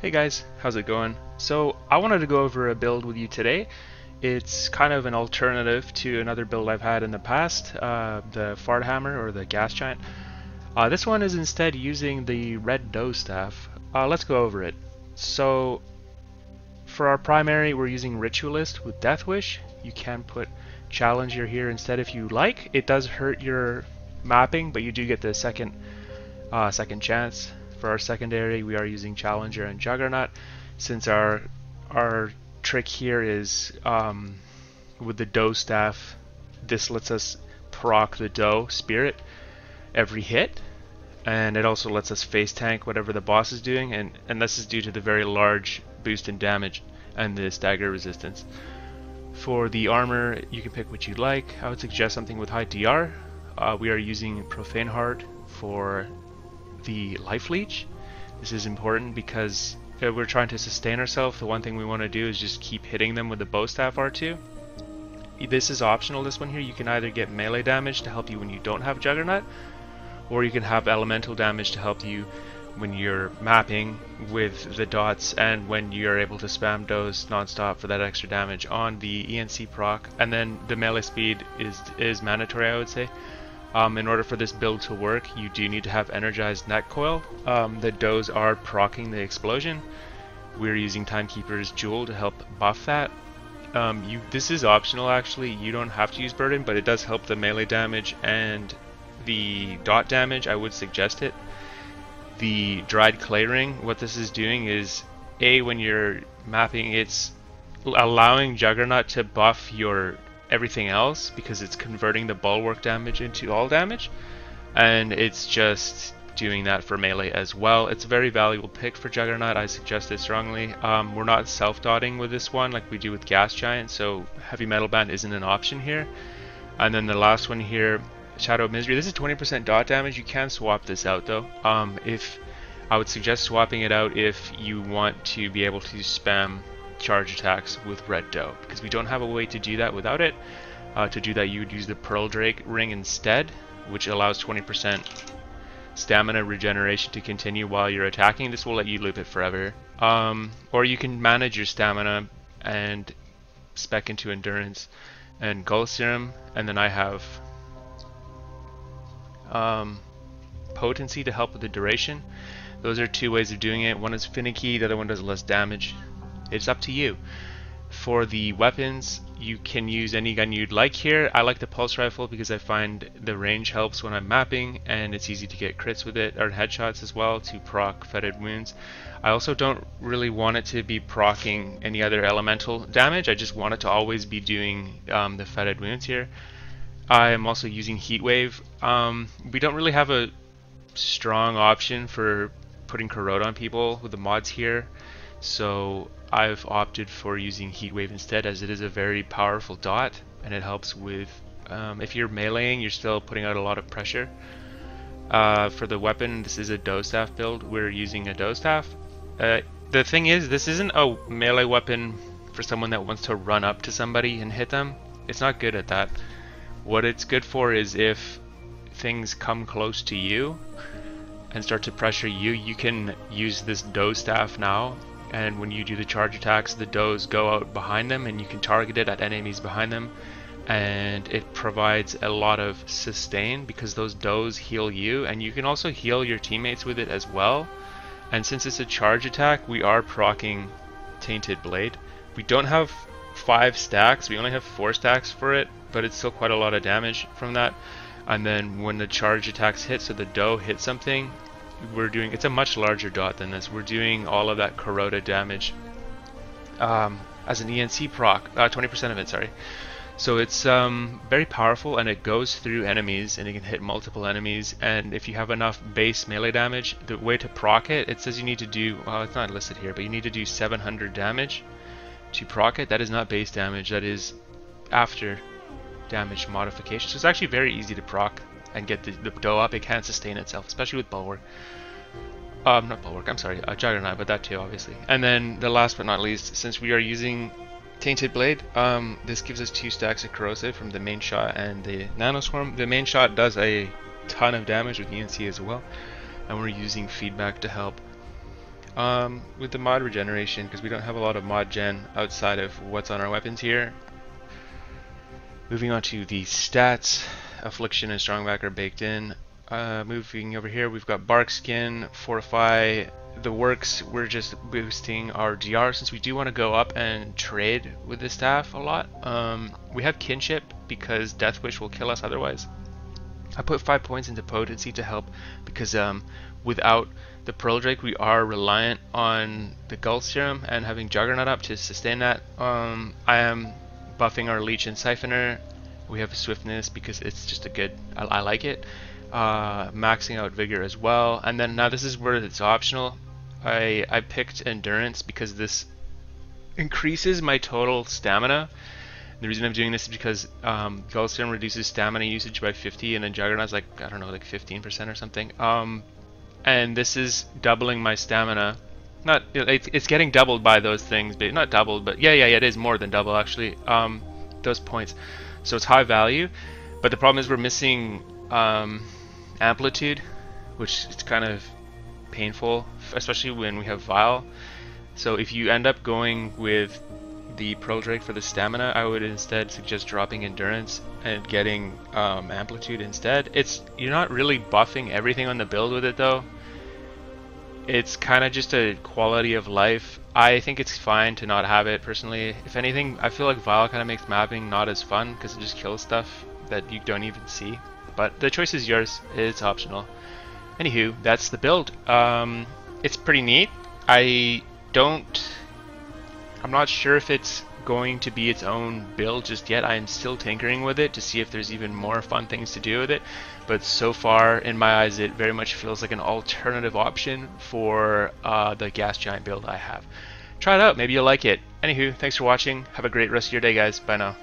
Hey guys, how's it going? So I wanted to go over a build with you today. It's kind of an alternative to another build I've had in the past, the Fart Hammer or the Gas Giant. This one is instead using the red Doe Staff. Let's go over it. So for our primary, we're using Ritualist with Death Wish. You can put Challenger here instead if you like. It does hurt your mapping, but you do get the second chance. For our secondary, we are using Challenger and Juggernaut. Since our trick here is with the Doe Staff, this lets us proc the Doe Spirit every hit, and it also lets us face tank whatever the boss is doing, and this is due to the very large boost in damage and the stagger resistance. For the armor, you can pick what you like. I would suggest something with high DR. We are using Profane Heart for the life leech. This is important because if we're trying to sustain ourselves, the one thing we want to do is just keep hitting them with the bow staff R2. This is optional, this one here. You can either get melee damage to help you when you don't have Juggernaut, or you can have elemental damage to help you when you're mapping with the dots and when you're able to spam Does non-stop for that extra damage on the ENC proc. And then the melee speed is mandatory, I would say. In order for this build to work, you do need to have energized net coil. The Does are proccing the explosion. We're using Timekeeper's Jewel to help buff that. This is optional actually, you don't have to use Burden, but it does help the melee damage and the dot damage. I would suggest it. The Dried Clay Ring, what this is doing is, when you're mapping, it's allowing Juggernaut to buff your everything else because it's converting the bulwark damage into all damage, and it's just doing that for melee as well. It's a very valuable pick for Juggernaut. I suggest it strongly. We're not self-dotting with this one like we do with Gas Giant, so Heavy Metal Band isn't an option here. And then the last one here, Shadow of Misery. This is 20% dot damage. You can swap this out though. If I would suggest swapping it out if you want to be able to spam charge attacks with Red Doe, because we don't have a way to do that without it. To do that, you would use the Pearl Drake ring instead, which allows 20% stamina regeneration to continue while you're attacking. This will let you loop it forever. Or you can manage your stamina and spec into endurance and Gull Serum, and then I have potency to help with the duration. Those are two ways of doing it. One is finicky, the other one does less damage. It's up to you. For the weapons, you can use any gun you'd like here. I like the pulse rifle because I find the range helps when I'm mapping, and it's easy to get crits with it, or headshots as well, to proc fetid wounds. I also don't really want it to be proccing any other elemental damage. I just want it to always be doing the fetid wounds here. I am also using Heat Wave. We don't really have a strong option for putting corrode on people with the mods here, so I've opted for using Heat Wave instead, as it is a very powerful dot and it helps with if you're meleeing, you're still putting out a lot of pressure. For the weapon, this is a Doe Staff build. We're using a Doe Staff. The thing is, this isn't a melee weapon for someone that wants to run up to somebody and hit them. It's not good at that. What it's good for is if things come close to you and start to pressure you, you can use this Doe Staff now, and when you do the charge attacks, the Does go out behind them and you can target it at enemies behind them, and it provides a lot of sustain because those Does heal you, and you can also heal your teammates with it as well. And since it's a charge attack, we are proccing Tainted Blade. We don't have 5 stacks, we only have 4 stacks for it, but it's still quite a lot of damage from that. And then when the charge attacks hit, so the Doe hits something, it's a much larger dot than this. We're doing all of that corrode damage as an ENC proc, 20% of it, sorry. So it's very powerful, and it goes through enemies and it can hit multiple enemies. And if you have enough base melee damage, the way to proc it, it says you need to do, well, it's not listed here, but you need to do 700 damage to proc it. That is not base damage, that is after damage modification. So it's actually very easy to proc and get the Doe up. It can sustain itself, especially with Bulwark. Not Bulwark, I'm sorry, Juggernaut, but that too, obviously. And then the last but not least, since we are using Tainted Blade, this gives us 2 stacks of corrosive from the main shot and the nano swarm. The main shot does a ton of damage with ENC as well, and we're using feedback to help With the mod regeneration, because we don't have a lot of mod gen outside of what's on our weapons here. Moving on to the stats, Affliction and Strongback are baked in. Moving over here, we've got Bark Skin, Fortify, the works. We're just boosting our DR since we do want to go up and trade with the staff a lot. We have Kinship because Death Wish will kill us otherwise. I put 5 points into Potency to help because without the Pearl Drake we are reliant on the Gult Serum and having Juggernaut up to sustain that. I am buffing our Leech and Siphoner. We have Swiftness because it's just a good, I like it. Maxing out Vigor as well, and then now this is where it's optional. I picked Endurance because this increases my total stamina. The reason I'm doing this is because Gult Serum reduces stamina usage by 50 and then Juggernaut's like, I don't know, like 15% or something. And this is doubling my stamina. Not, it's getting doubled by those things, but not doubled, but yeah, it is more than double actually. Those points. So it's high value, but the problem is we're missing amplitude, which is kind of painful, especially when we have Vile. So if you end up going with the Pearl Drake for the stamina, I would instead suggest dropping Endurance and getting amplitude instead. You're not really buffing everything on the build with it though. It's kind of just a quality of life. I think it's fine to not have it personally. If anything, I feel like Vile kind of makes mapping not as fun because it just kills stuff that you don't even see. But the choice is yours. It's optional. Anywho, that's the build. It's pretty neat. I'm not sure if it's going to be its own build just yet. I am still tinkering with it to see if there's even more fun things to do with it. But so far, in my eyes, it very much feels like an alternative option for the Gas Giant build I have. Try it out. Maybe you'll like it. Anywho, thanks for watching. Have a great rest of your day, guys. Bye now.